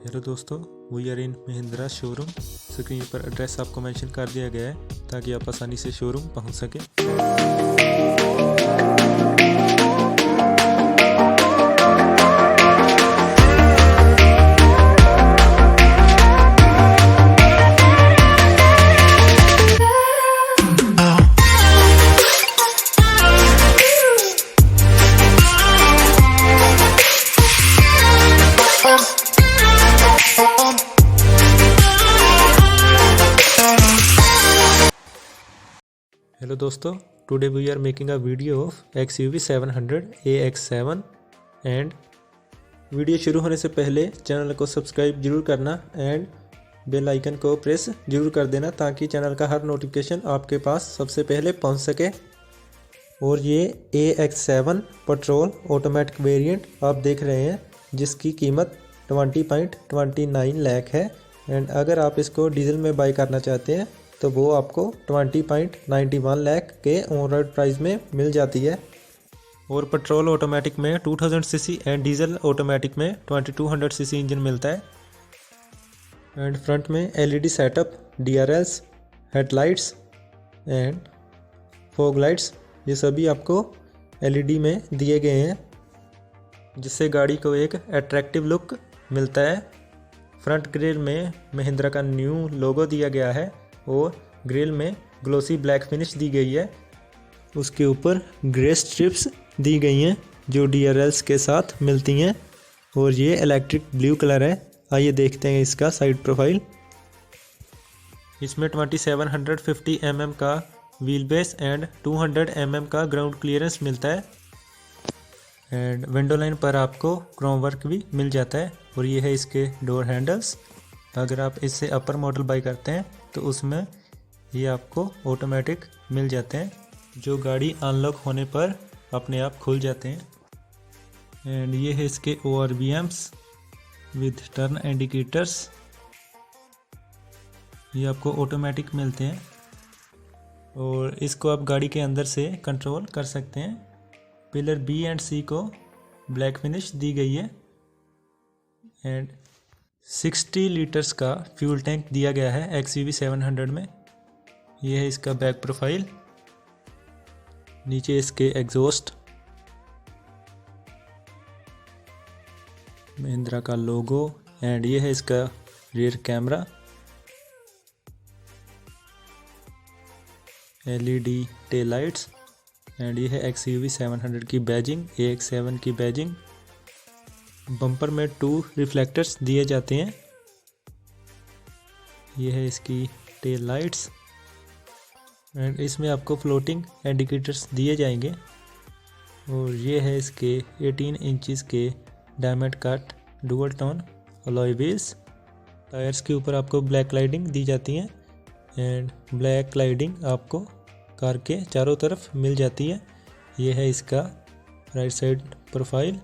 Hello दोस्तों, we are in Mahindra showroom. Screen पर address आपको मेंशन कर दिया गया है ताकि आप आसानी से शोरूम पहुंच सकें। हेलो दोस्तों, today we are making a video of XUV 700 AX7 and video शुरू होने से पहले चैनल को सब्सक्राइब जरूर करना एंड बेल आइकन को प्रेस जरूर कर देना ताकि चैनल का हर नोटिफिकेशन आपके पास सबसे पहले पहुंच सके। और ये AX7 पेट्रोल ऑटोमेटिक वेरिएंट आप देख रहे हैं जिसकी कीमत 20.29 लाख है एंड अगर आप इसको डीजल में बाई करना चाहते हैं तो वो आपको 20.91 लाख के ऑन रोड प्राइस में मिल जाती है। और पेट्रोल ऑटोमेटिक में 2000 सीसी एंड डीजल ऑटोमेटिक में 2200 सीसी इंजन मिलता है। एंड फ्रंट में LED setup, DRLs, headlights and fog lights ये सभी आपको LED में दिए गए हैं जिससे गाड़ी को एक अट्रैक्टिव लुक मिलता है। फ्रंट ग्रिल में महिंद्रा का न्यू लोगो दिया गया है और ग्रिल में ग्लोसी ब्लैक फिनिश दी गई है। उसके ऊपर ग्रे स्ट्रिप्स दी गई हैं जो DRLs के साथ मिलती हैं और ये इलेक्ट्रिक ब्लू कलर है। आइए देखते हैं इसका साइड प्रोफाइल। इसमें 2750 mm का व्हील बेस एंड 200 mm का ग्राउंड क्लियरेंस मिलता है एंड विंडो लाइन पर आपको क्रोम वर्क भी मिल जाता है। और ये है इसके डोर हैंडल्स। अगर आप इससे अपर मॉडल बाई करते हैं तो उसमें ये आपको ऑटोमेटिक मिल जाते हैं जो गाड़ी अनलॉक होने पर अपने आप खुल जाते हैं। एंड ये है इसके ORVMs विद टर्न इंडिकेटर्स, ये आपको ऑटोमेटिक मिलते हैं और इसको आप गाड़ी के अंदर से कंट्रोल कर सकते हैं। पिलर B एंड C को ब्लैक फिनिश दी गई है एंड 60 लीटर्स का फ्यूल टैंक दिया गया है XUV 700 में। यह है इसका बैक प्रोफाइल, नीचे इसके एग्जॉस्ट, महिंद्रा का लोगो एंड ये है इसका rear camera, LED tail lights and ये है XUV 700 की बैजिंग, AX7 की बैजिंग। बम्पर में 2 रिफ्लेक्टर्स दिए जाते हैं। यह है इसकी टेल लाइट्स एंड इसमें आपको फ्लोटिंग इंडिकेटर्स दिए जाएंगे। और ये है इसके 18 इंचेस के diamond cut dual tone alloy wheels. Tyres के ऊपर आपको ब्लैक लाइटिंग दी जाती है एंड ब्लैक लाइटिंग आपको कार के चारों तरफ मिल जाती है। यह है इसका right side profile.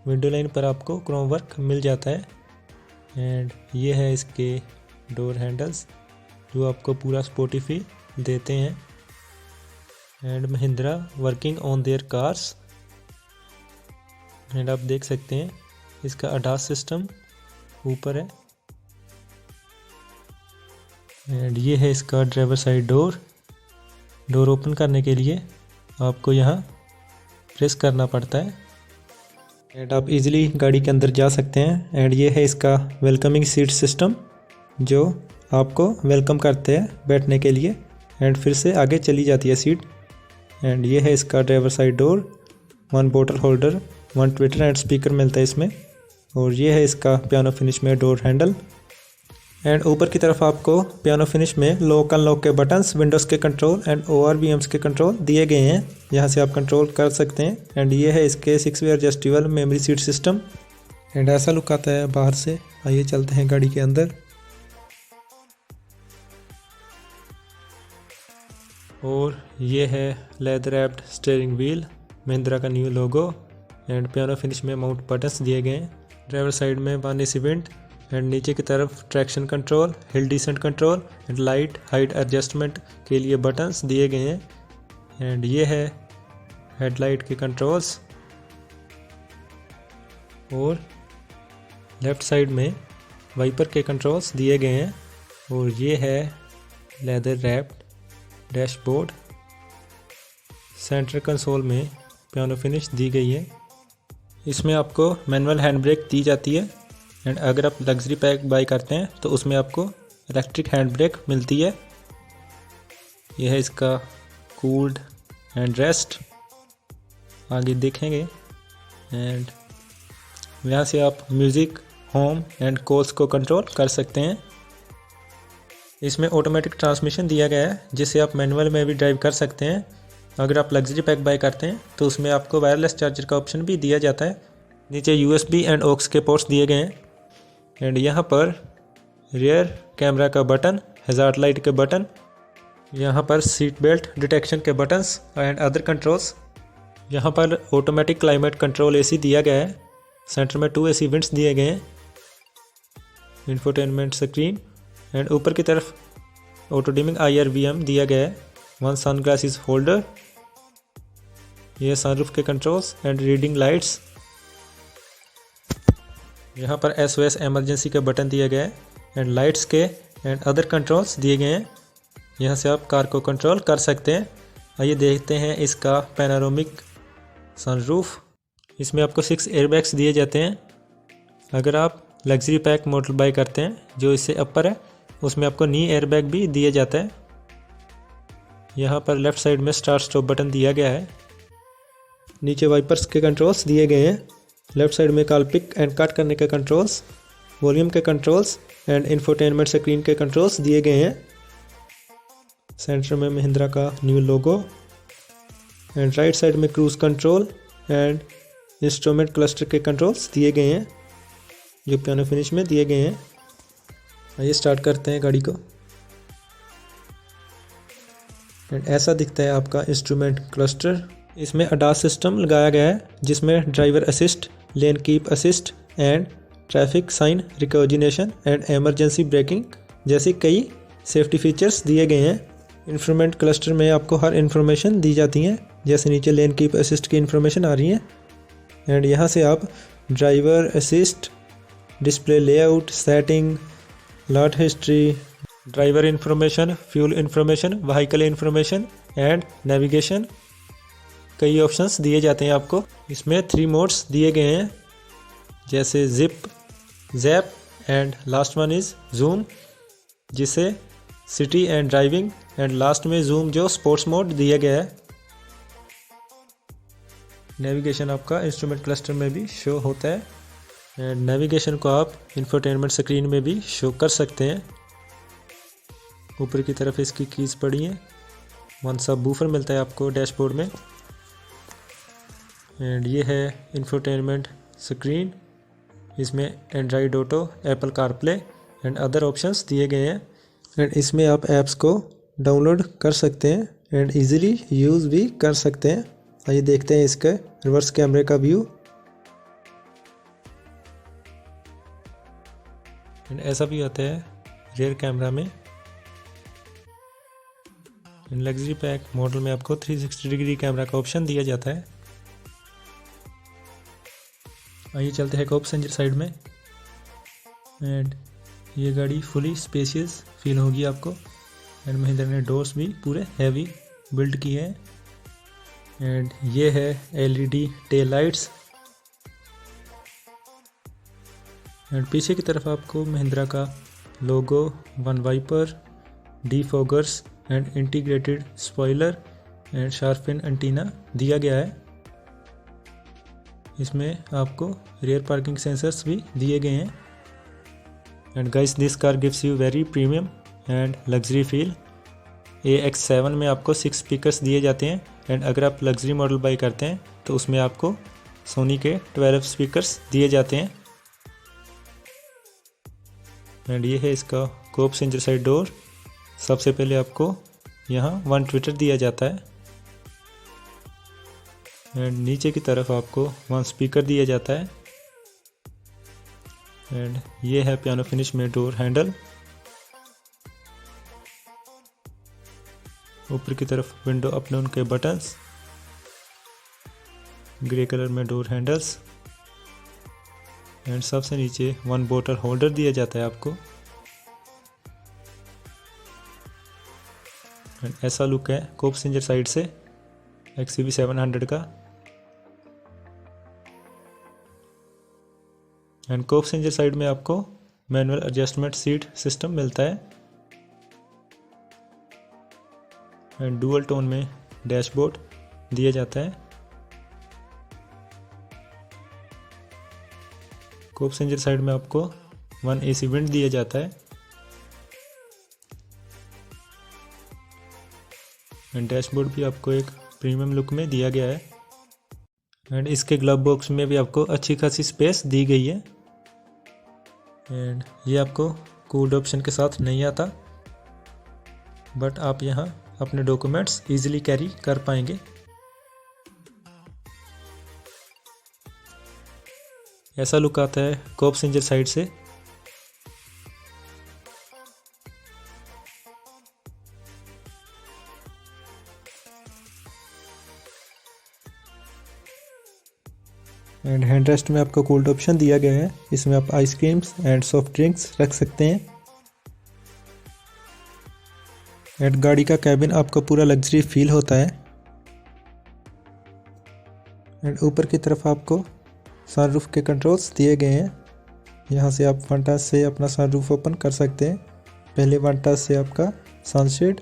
Window line पर आपको क्रोम वर्क मिल जाता है एंड ये है इसके डोर हैंडल्स जो आपको पूरा स्पोर्टी फील देते हैं। And Mahindra working on their cars and आप देख सकते हैं इसका ADAS सिस्टम ऊपर है एंड ये है इसका driver side door. Door open करने के लिए आपको यहाँ प्रेस करना पड़ता है एंड आप इजीली गाड़ी के अंदर जा सकते हैं। एंड ये है इसका वेलकमिंग सीट सिस्टम जो आपको वेलकम करते हैं बैठने के लिए एंड फिर से आगे चली जाती है सीट। एंड ये है इसका ड्राइवर साइड डोर, 1 बोतल होल्डर, 1 ट्विटर एंड स्पीकर मिलता है इसमें। और ये है इसका पियानो फिनिश में डोर हैंडल एंड ऊपर की तरफ आपको पियानो फिनिश में लॉक अनलॉक के बटन्स, विंडोज़ के कंट्रोल एंड ORVMs के कंट्रोल दिए गए हैं, यहाँ से आप कंट्रोल कर सकते हैं। एंड ये है इसके 6 वे adjustable memory seat system and ऐसा लुक आता है बाहर से। आइए चलते हैं गाड़ी के अंदर। और ये है leather wrapped steering wheel, Mahindra का new logo and piano finish में माउंट बटन्स दिए गए हैं। ड्राइवर साइड में 1 AC वेंट एंड नीचे की तरफ traction control, hill descent control and light height adjustment के लिए बटन्स दिए गए हैं। एंड ये है हेडलाइट के कंट्रोल्स और लेफ्ट साइड में वाइपर के कंट्रोल्स दिए गए हैं और ये है leather wrapped dashboard. Centre console में पियानो फिनिश दी गई है। इसमें आपको मैनुअल हैंड ब्रेक दी जाती है एंड अगर आप लग्जरी पैक बाई करते हैं तो उसमें आपको इलेक्ट्रिक हैंड ब्रेक मिलती है। यह है इसका कूल्ड हैंड रेस्ट, आगे देखेंगे। एंड यहाँ से आप म्यूज़िक, होम एंड कॉल्स को कंट्रोल कर सकते हैं। इसमें ऑटोमेटिक ट्रांसमिशन दिया गया है जिससे आप मैनुअल में भी ड्राइव कर सकते हैं। अगर आप लग्जरी पैक बाय करते हैं तो उसमें आपको वायरलेस चार्जर का ऑप्शन भी दिया जाता है। नीचे USB एंड ऑक्स के पोर्ट्स दिए गए हैं एंड यहाँ पर रियर कैमरा का बटन, हैजार्ड लाइट के बटन, यहाँ पर सीट बेल्ट डिटेक्शन के बटन्स एंड अदर कंट्रोल्स। यहाँ पर ऑटोमेटिक क्लाइमेट कंट्रोल AC दिया गया है। सेंटर में 2 AC विंड्स दिए गए हैं। इंफोटेनमेंट स्क्रीन एंड ऊपर की तरफ ऑटो डिमिंग IRVM दिया गया है। 1 सन ग्लासेस होल्डर, ये सनरूफ के कंट्रोल्स एंड रीडिंग लाइट्स। यहाँ पर SOS इमरजेंसी का बटन दिया गया है एंड लाइट्स के एंड अदर कंट्रोल्स दिए गए हैं। यहाँ से आप कार को कंट्रोल कर सकते हैं। आइए देखते हैं इसका पैनारोमिक सनरूफ। इसमें आपको 6 एयरबैग्स दिए जाते हैं। अगर आप लग्जरी पैक मॉडल बाय करते हैं जो इससे अपर है उसमें आपको नी एयरबैग भी दिया जाता है। यहाँ पर लेफ़्ट साइड में स्टार्ट स्टॉप बटन दिया गया है। नीचे वाइपर्स के कंट्रोल्स दिए गए हैं। लेफ़्ट साइड में कॉल पिक एंड कट करने के कंट्रोल्स, वॉल्यूम के कंट्रोल्स एंड इंफोटेनमेंट स्क्रीन के कंट्रोल्स दिए गए हैं। सेंटर में महिंद्रा का new logo and right side में cruise control and instrument cluster के कंट्रोल्स दिए गए हैं जो पियानो फिनिश में दिए गए हैं। आइए स्टार्ट करते हैं गाड़ी को। एंड ऐसा दिखता है आपका इंस्ट्रूमेंट क्लस्टर। इसमें ADAS सिस्टम लगाया गया है जिसमें driver assist, lane keep assist and traffic sign recognition and emergency braking जैसी कई सेफ्टी फीचर्स दिए गए हैं। इंस्ट्रूमेंट क्लस्टर में आपको हर इन्फॉर्मेशन दी जाती है, जैसे नीचे लेन कीप असिस्ट की इन्फॉर्मेशन आ रही है एंड यहाँ से आप driver assist, display layout, setting, lot history, driver information, fuel information, vehicle information and navigation कई ऑप्शंस दिए जाते हैं आपको। इसमें 3 मोड्स दिए गए हैं जैसे zip, zap and last one is zoom, जिसे city and driving and last में जूम जो स्पोर्ट्स मोड दिया गया है। नेविगेशन आपका इंस्ट्रूमेंट क्लस्टर में भी शो होता है एंड नेविगेशन को आप इंफोटेनमेंट स्क्रीन में भी शो कर सकते हैं। ऊपर की तरफ इसकी कीज़ पड़ी हैं। 1 सब बूफर मिलता है आपको डैशबोर्ड में एंड ये है इंफोटेनमेंट स्क्रीन। इसमें Android auto, Apple CarPlay and other options दिए गए हैं एंड इसमें आप ऐप्स को डाउनलोड कर सकते हैं एंड इजीली यूज़ भी कर सकते हैं। आइए देखते हैं इसका रिवर्स कैमरे का व्यू। एंड ऐसा भी होता है रियर कैमरा में। इन लग्जरी पैक मॉडल में आपको 360 डिग्री कैमरा का ऑप्शन दिया जाता है। आइए चलते हैं पैसेंजर साइड में एंड ये गाड़ी फुली स्पेशियस फील होगी आपको एंड महिंद्रा ने डोर्स भी पूरे हैवी बिल्ड की है एंड ये है LED टेल लाइट्स एंड पीछे की तरफ आपको महिंद्रा का logo, 1 wiper, defoggers and integrated spoiler and shark fin antenna दिया गया है। इसमें आपको रियर पार्किंग सेंसर्स भी दिए गए हैं and guys this car gives you very premium and luxury feel. AX7 में आपको 6 स्पीकर्स दिए जाते हैं एंड अगर आप लग्जरी मॉडल बाई करते हैं तो उसमें आपको सोनी के 12 स्पीकर्स दिए जाते हैं एंड ये है इसका पैसेंजर साइड डोर। सबसे पहले आपको यहाँ 1 ट्विटर दिया जाता है एंड नीचे की तरफ आपको 1 स्पीकर दिया जाता है एंड ये है पियानो फिनिश में डोर हैंडल। ऊपर की तरफ विंडो अप डाउन के बटन्स, ग्रे कलर में डोर हैंडल्स एंड सबसे नीचे 1 बोतल होल्डर दिया जाता है आपको। एंड ऐसा लुक है कोप सिंजर साइड से XUV 700 का। एंड कोप सिंजर साइड में आपको मैनुअल एडजस्टमेंट सीट सिस्टम मिलता है। एंड डुअल टोन में डैशबोर्ड दिया जाता है। कोप सिंजर साइड में आपको 1 AC विंड दिया जाता है। एंड डैशबोर्ड भी आपको एक प्रीमियम लुक में दिया गया है। एंड इसके ग्लव बॉक्स में भी आपको अच्छी खासी स्पेस दी गई है। एंड ये आपको कूल्ड ऑप्शन के साथ नहीं आता, बट आप यहाँ अपने डॉक्यूमेंट्स इजीली कैरी कर पाएंगे। ऐसा लुक आता है कोप सिंजर साइड से। एंड हैंड रेस्ट में आपको कोल्ड ऑप्शन दिया गया है। इसमें आप आइसक्रीम्स एंड सॉफ्ट ड्रिंक्स रख सकते हैं। एंड गाड़ी का कैबिन आपको पूरा लग्जरी फील होता है। एंड ऊपर की तरफ आपको सनरूफ के कंट्रोल्स दिए गए हैं। यहाँ से आप 1 टच से अपना सनरूफ ओपन कर सकते हैं। पहले 1 टच से आपका सनशेड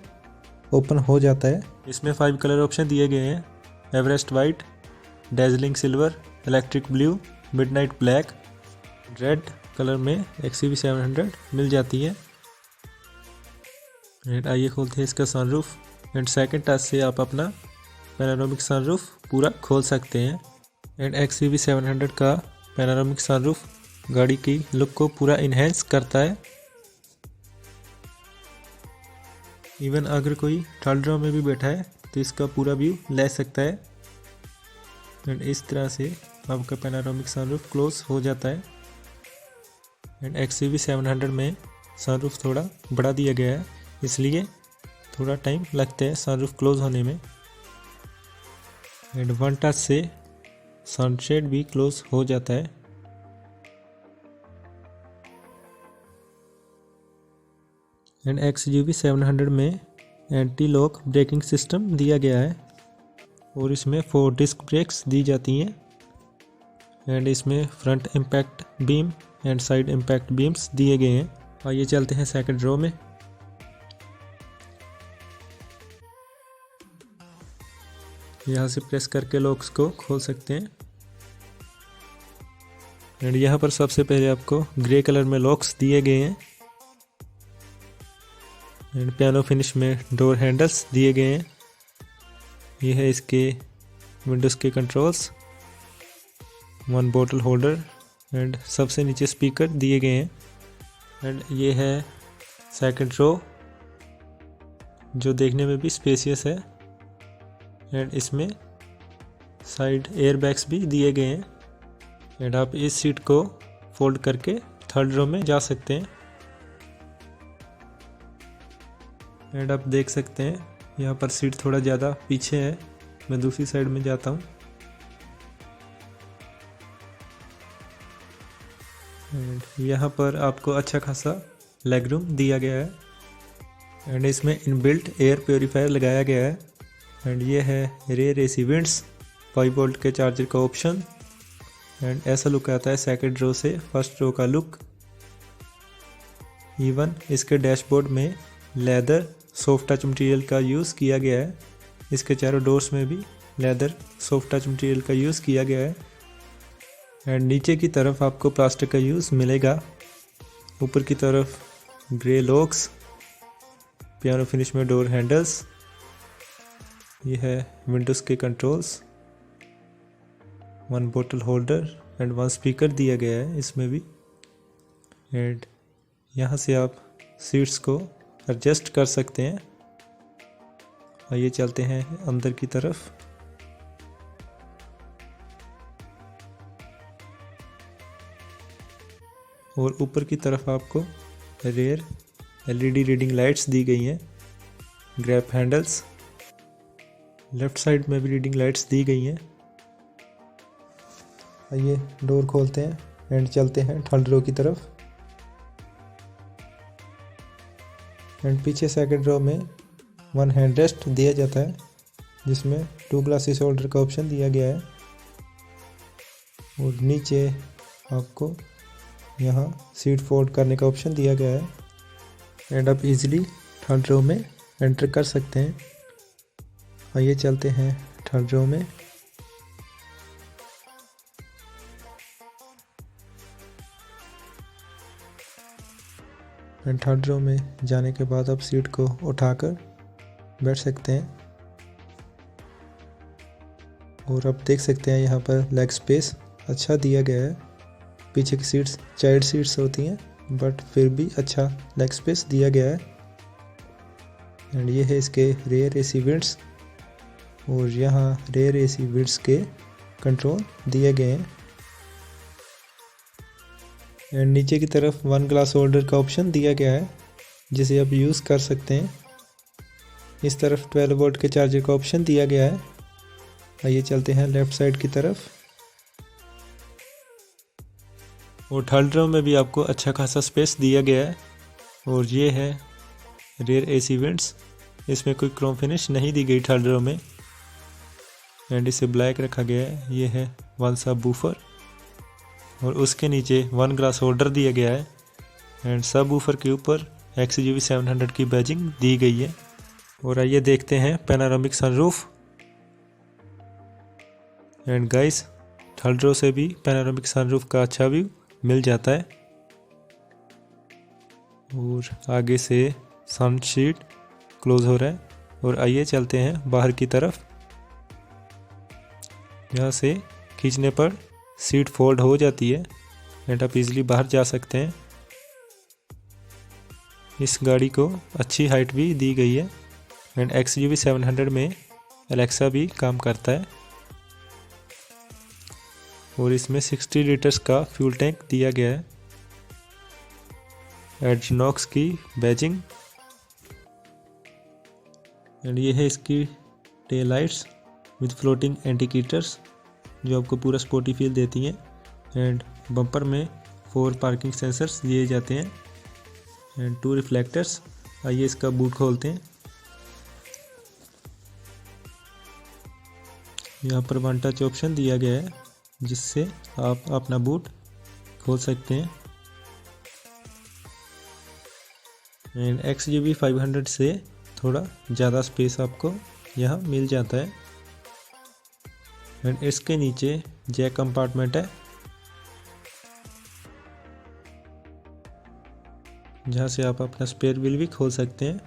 ओपन हो जाता है। इसमें 5 कलर ऑप्शन दिए गए हैं। Everest white, dazzling silver, electric blue, midnight black, red colour में XUV 700 मिल जाती है। एंड आइए खोलते हैं इसका सनरूफ। एंड सेकंड टच से आप अपना पैनोरामिक सनरूफ पूरा खोल सकते हैं। एंड XUV 700 का पैनोरामिक सनरूफ गाड़ी की लुक को पूरा इन्हेंस करता है। इवन अगर कोई थर्ड रो में भी बैठा है तो इसका पूरा व्यू ले सकता है। एंड इस तरह से आपका पैनोरामिक सनरूफ क्लोज हो जाता है। एंड XUV 700 में सनरूफ थोड़ा बड़ा दिया गया है, इसलिए थोड़ा टाइम लगता है सनरूफ क्लोज होने में। एंड 1 टच से सनशेड भी क्लोज हो जाता है। एंड XUV 700 में एंटी लॉक ब्रेकिंग सिस्टम दिया गया है और इसमें 4 डिस्क ब्रेक्स दी जाती हैं। एंड इसमें front impact beam and side impact beams दिए गए हैं। आइए चलते हैं सेकंड रो में। यहाँ से प्रेस करके लॉक्स को खोल सकते हैं। एंड यहाँ पर सबसे पहले आपको ग्रे कलर में लॉक्स दिए गए हैं। एंड पियानो फिनिश में डोर हैंडल्स दिए गए हैं। ये है इसके विंडोज़ के कंट्रोल्स, 1 बोतल होल्डर एंड सबसे नीचे स्पीकर दिए गए हैं। एंड ये है सेकंड रो जो देखने में भी स्पेसियस है। एंड इसमें साइड एयर बैग्स भी दिए गए हैं। एंड आप इस सीट को फोल्ड करके थर्ड रो में जा सकते हैं। एंड आप देख सकते हैं यहाँ पर सीट थोड़ा ज़्यादा पीछे है। मैं दूसरी साइड में जाता हूँ। एंड यहाँ पर आपको अच्छा खासा लेग रूम दिया गया है। एंड इसमें इनबिल्ट एयर प्योरीफायर लगाया गया है। एंड ये है रेयर AC विंड्स, 5 वोल्ट के चार्जर का ऑप्शन। एंड ऐसा लुक आता है सेकंड रो से फर्स्ट रो का लुक। इवन इसके डैशबोर्ड में लेदर सॉफ्ट टच मटेरियल का यूज़ किया गया है। इसके चारों डोर्स में भी लेदर सॉफ्ट टच मटेरियल का यूज़ किया गया है। एंड नीचे की तरफ आपको प्लास्टिक का यूज़ मिलेगा। ऊपर की तरफ ग्रे लॉक्स, पियानो फिनिश में डोर हैंडल्स। ये है विंडोज़ के कंट्रोल्स, 1 बोतल होल्डर एंड 1 स्पीकर दिया गया है इसमें भी। एंड यहाँ से आप सीट्स को एडजस्ट कर सकते हैं। आइए चलते हैं अंदर की तरफ। और ऊपर की तरफ आपको रेयर LED रीडिंग लाइट्स दी गई हैं, ग्रैब हैंडल्स। लेफ्ट साइड में भी रीडिंग लाइट्स दी गई हैं। आइए डोर खोलते हैं। एंड चलते हैं थर्ड रो की तरफ। एंड पीछे सेकंड रो में 1 हैंड रेस्ट दिया जाता है, जिसमें 2 ग्लासेस होल्डर का ऑप्शन दिया गया है। और नीचे आपको यहाँ सीट फोल्ड करने का ऑप्शन दिया गया है। एंड आप इजीली थर्ड रो में एंटर कर सकते हैं। आइए चलते हैं थर्ड रो में। एंड थर्ड रो में जाने के बाद आप सीट को उठाकर बैठ सकते हैं। और आप देख सकते हैं यहाँ पर लेग स्पेस अच्छा दिया गया है। पीछे की सीट्स चाइल्ड सीट्स होती हैं, बट फिर भी अच्छा लेग स्पेस दिया गया है। एंड ये है इसके रेयर एसी विंड्स, और यहाँ रेयर एसी विंड्स के कंट्रोल दिए गए हैं। एंड नीचे की तरफ 1 ग्लास होल्डर का ऑप्शन दिया गया है, जिसे आप यूज़ कर सकते हैं। इस तरफ 12 वोल्ट के चार्जर का ऑप्शन दिया गया है। आइए चलते हैं लेफ़्ट साइड की तरफ। और थर्ड रो में भी आपको अच्छा खासा स्पेस दिया गया है। और ये है रेयर एसी वेंट्स, इसमें कोई क्रोम फिनिश नहीं दी गई थर्ड रो में। एंड इसे ब्लैक रखा गया है। ये है 1 सब वूफर, और उसके नीचे 1 ग्लास होल्डर दिया गया है। एंड सब वूफर के ऊपर XUV 700 की बैजिंग दी गई है। और आइए देखते हैं panoramic sunroof. And guys, third row से भी पैनारोमिक सनरूफ का अच्छा व्यू मिल जाता है। और आगे से सन शीट क्लोज हो रहा है। और आइए चलते हैं बाहर की तरफ। यहाँ से खींचने पर सीट फोल्ड हो जाती है, एंड आप इजीली बाहर जा सकते हैं। इस गाड़ी को अच्छी हाइट भी दी गई है। एंड XUV 700 में एलेक्सा भी काम करता है। और इसमें 60 लीटर्स का फ्यूल टैंक दिया गया है। एडनॉक्स की बैजिंग। एंड ये है इसकी tail lights with floating indicators, जो आपको पूरा स्पोर्टी फील देती हैं। एंड बम्पर में 4 पार्किंग सेंसर्स दिए जाते हैं एंड 2 रिफ्लेक्टर्स। आइए इसका बूट खोलते हैं। यहाँ पर 1 टच ऑप्शन दिया गया है, जिससे आप अपना बूट खोल सकते हैं। एंड XUV 500 से थोड़ा ज़्यादा स्पेस आपको यहाँ मिल जाता है। एंड इसके नीचे जैक कंपार्टमेंट है, जहाँ से आप अपना स्पेयर व्हील भी खोल सकते हैं।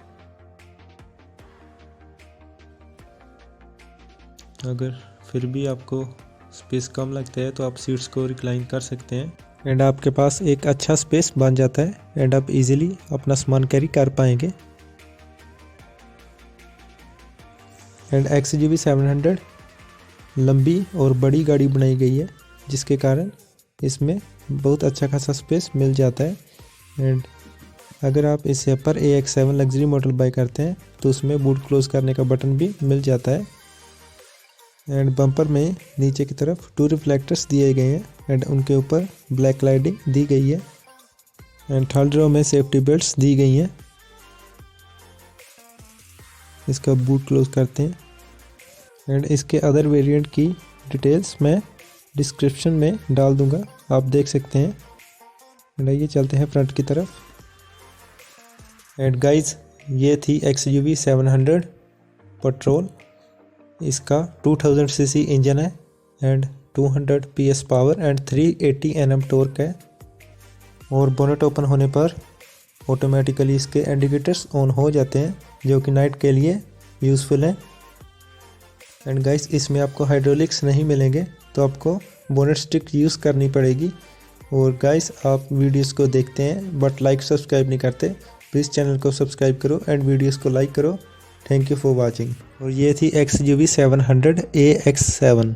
अगर फिर भी आपको स्पेस कम लगता है तो आप सीट्स को रिक्लाइन कर सकते हैं। एंड आपके पास एक अच्छा स्पेस बन जाता है, एंड आप इजीली अपना सामान कैरी कर पाएंगे। एंड XUV 700 लंबी और बड़ी गाड़ी बनाई गई है, जिसके कारण इसमें बहुत अच्छा खासा स्पेस मिल जाता है। एंड अगर आप इससे पर AX7 लग्जरी मॉडल बाय करते हैं तो उसमें बूट क्लोज करने का बटन भी मिल जाता है। एंड बम्पर में नीचे की तरफ 2 रिफ्लेक्टर्स दिए गए हैं, एंड उनके ऊपर ब्लैक लाइटिंग दी गई है। एंड थर्ड रो में सेफ्टी बेल्ट्स दी गई हैं। इसका बूट क्लोज करते हैं। एंड इसके अदर वेरिएंट की डिटेल्स मैं डिस्क्रिप्शन में डाल दूंगा, आप देख सकते हैं। एंड आइए चलते हैं फ्रंट की तरफ। एंड गाइज, ये थी XUV 700 पेट्रोल। इसका 2000 cc इंजन है, and 200 PS power and 380 Nm torque है। और बोनेट ओपन होने पर ऑटोमेटिकली इसके इंडिकेटर्स ऑन हो जाते हैं, जो कि नाइट के लिए यूज़फुल हैं। एंड गाइस, इसमें आपको हाइड्रोलिक्स नहीं मिलेंगे, तो आपको बोनेट स्टिक यूज़ करनी पड़ेगी। और गाइस, आप वीडियोस को देखते हैं बट लाइक सब्सक्राइब नहीं करते, प्लीज़ चैनल को सब्सक्राइब करो एंड वीडियोस को लाइक करो। Thank you for watching. और ये थी XUV 700 AX7।